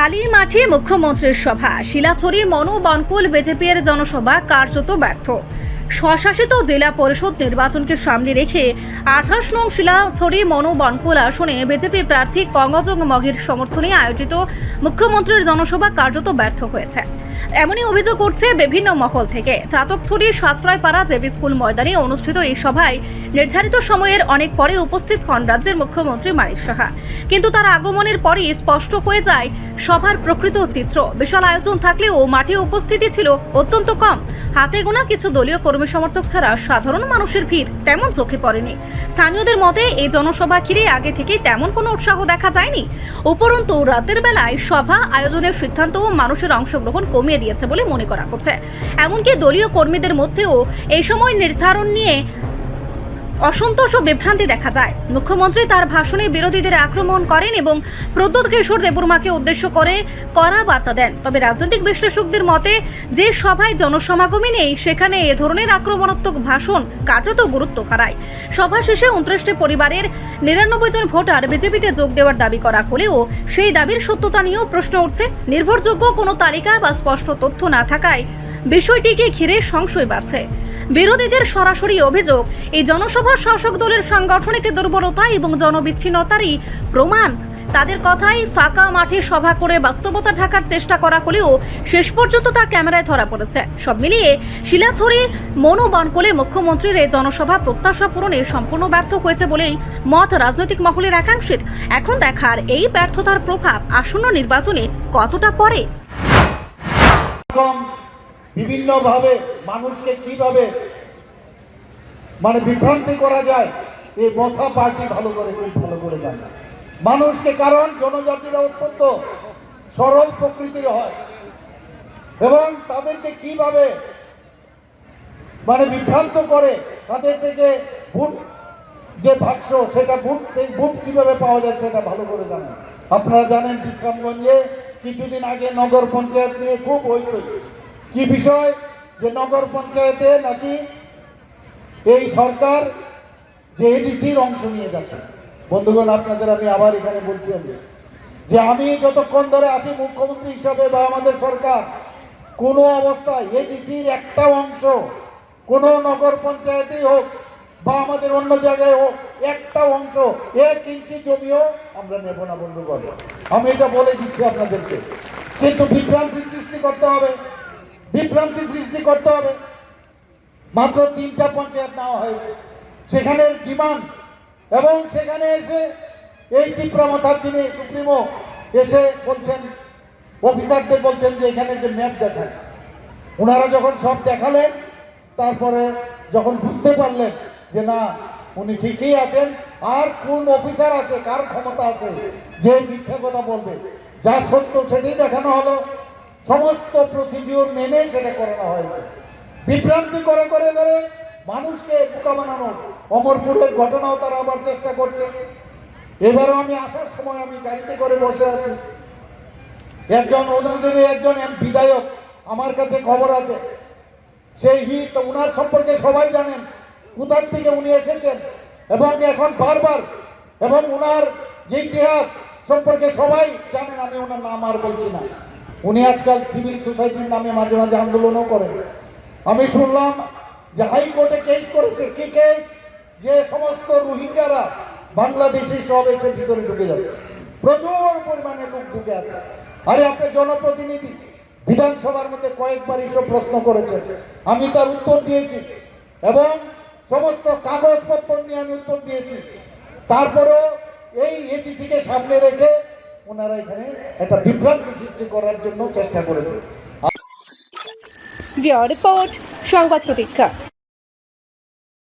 খালি মাঠে মুখ্যমন্ত্রীর সভা, শিলাছড়ি মনোবনকুল বিজেপির জনসভা কার্যত ব্যর্থ। স্বশাসিত জেলা পরিষদ নির্বাচনকে সামনে রেখে 28 নং শিলাছড়ি মনোবনকুল আসনে বিজেপি প্রার্থী কঙ্গজং মগের সমর্থনে আয়োজিত মুখ্যমন্ত্রীর জনসভা কার্যত ব্যর্থ হয়েছে। এমনই অভিযোগ উঠছে বিভিন্ন মহল থেকে। চাতকছড়ি সাতরাইপাড়া জেবি স্কুল ময়দানে অনুষ্ঠিত এই সভায় নির্ধারিত সময়ের অনেক পরে উপস্থিত হন রাজ্যের মুখ্যমন্ত্রী মানিক সাহা, কিন্তু তার আগমনের পরই স্পষ্ট হয়ে যায় সভার প্রকৃত চিত্র। বিশাল আয়োজন থাকলেও মাঠে উপস্থিতি ছিল অত্যন্ত কম। হাতে গোনা কিছু দলীয় কর্মী সমর্থক ছাড়া সাধারণ মানুষের ভিড় তেমন চোখে পড়েনি। স্থানীয়দের মতে এই জনসভা ঘিরে আগে থেকেই তেমন কোনো উৎসাহ দেখা যায়নি। উপরন্তু রাতের বেলায় সভা আয়োজনের সিদ্ধান্ত মানুষের অংশগ্রহণ কমিয়ে দিয়েছে বলে মনে করা হচ্ছে। এমনকি দলীয় কর্মীদের মধ্যেও এই সময় নির্ধারণ নিয়ে অসন্তোষ ও বিভ্রান্তি দেখা যায়। মুখ্যমন্ত্রী তার ভাষণে বিরোধীদের আক্রমণ করেন এবং প্রদ্যোৎ কিশোর দেববর্মাকে উদ্দেশ্য করে কড়া বার্তা দেন। তবে রাজনৈতিক বিশ্লেষকদের মতে যে সভায় জনসমাগমই নেই সেখানে এ ধরনের আক্রমণাত্মক ভাষণ কার্যত গুরুত্ব হারায়। সভা শেষে 29টি পরিবারের 99 জন ভোটার বিজেপিতে যোগ দেওয়ার দাবি করা হলেও সেই দাবির সত্যতা নিয়েও প্রশ্ন উঠছে। নির্ভরযোগ্য কোনো তালিকা বা স্পষ্ট তথ্য না থাকায় বিষয়টিকে ঘিরে সংশয় বাড়ছে। বিরোধীদের সরাসরি অভিযোগ, এই জনসভা শাসক দলের সাংগঠনিক দুর্বলতা এবং জনবিচ্ছিন্নতারই প্রমাণ। তাদের কথাই ফাঁকা মাঠে সভা করে বাস্তবতা ঢাকার চেষ্টা করা হলেও শেষ পর্যন্ত তা ক্যামেরায় ধরা পড়েছে। সব মিলিয়ে শিলাছড়ি মনোবনকুলে মুখ্যমন্ত্রীর এই জনসভা প্রত্যাশা পূরণে সম্পূর্ণ ব্যর্থ হয়েছে বলেই মত রাজনৈতিক মহলের একাংশের। এখন দেখার এই ব্যর্থতার প্রভাব আসন্ন নির্বাচনে কতটা পড়ে। বিভিন্নভাবে মানুষকে কিভাবে বিভ্রান্তি করা যায় এই মথা পার্টি ভালো করে জানে মানুষকে। কারণ জনজাতিরা অত্যন্ত সরল প্রকৃতির হয় এবং তাদেরকে কিভাবে বিভ্রান্ত করে, তাদের থেকে ভোট যে বাক্স সেটা ভোট কিভাবে পাওয়া যায় সেটা ভালো করে জানেন। আপনারা জানেন বিশ্রামগঞ্জে কিছুদিন আগে নগর পঞ্চায়েত নিয়ে খুব হইচই। কি বিষয়? যে নগর পঞ্চায়েতে নাকি এই সরকার যে এডিসির অংশ নিয়ে যাচ্ছে। বন্ধুগণ, আপনাদের আমি আবার এখানে বলছি যে আমি যতক্ষণ ধরে আছি মুখ্যমন্ত্রী হিসাবে বা আমাদের সরকার কোনো অবস্থায় এডিসির একটা অংশ কোনো নগর পঞ্চায়েতেই হোক বা আমাদের অন্য জায়গায় হোক একটা অংশ 1 ইঞ্চি জমিও আমরা নেব না। বন্ধুগণ, আমি এটা বলে দিচ্ছি আপনাদেরকে। কিন্তু বিভ্রান্তি সৃষ্টি করতে হবে। মাত্র 3টা পঞ্চায়েত নেওয়া হয়েছে, সেখানে ডিমান্ড এবং সেখানে এসে এই তীব্রমাথার যিনি সুপ্রিমো এসে বলছেন, অফিসারদের বলছেন যে এখানে যে ম্যাপ দেখান। ওনারা যখন সব দেখালেন, তারপরে যখন বুঝতে পারলেন যে না উনি ঠিকই আছেন, আর কোন অফিসার আছে, কার ক্ষমতা আছে যে মিথ্যে কথা বলবে, যা সত্য সেটাই দেখানো হলো। সমস্ত প্রসিডিওর মেনে সেটা করানো হয়েছে। বিভ্রান্তি করে মানুষকে বোকা বানানো, অমরপুরের ঘটনাও তারা আবার চেষ্টা করছে। এবারও আমি আসার সময় আমি গাড়িতে করে বসে আছি, একজন বিধায়ক আমার কাছে খবর আছে, সেই হিত উনার সম্পর্কে সবাই জানেন, কোথার থেকে উনি এসেছেন এবং এখন বারবার, এবং উনার যে ইতিহাস সম্পর্কে সবাই জানেন। আমি ওনার নাম আর বলছি না। উনি আজকাল সিভিল সোসাইটির নামে মাঝে মাঝে আন্দোলনও করেন। আমি শুনলাম যে হাইকোর্টে কেস করেছে। কি কেস? যে সমস্ত রোহিঙ্গারা বাংলাদেশি সব এসে ভিতরে ঢুকে যাবে, প্রচুর পরিমাণে লোক ঢুকে আছে। আরে আপনি জনপ্রতিনিধি, বিধানসভার মধ্যে কয়েকবার এসব প্রশ্ন করেছেন, আমি তার উত্তর দিয়েছি এবং সমস্ত কাগজপত্র নিয়ে আমি উত্তর দিয়েছি। তারপরেও এই এডিসিকে সামনে রেখে ওনারা এখানে একটা বিভ্রান্তি সৃষ্টি করার জন্য চেষ্টা করেছে। রিপোর্ট সংবাদ প্রতীক্ষা।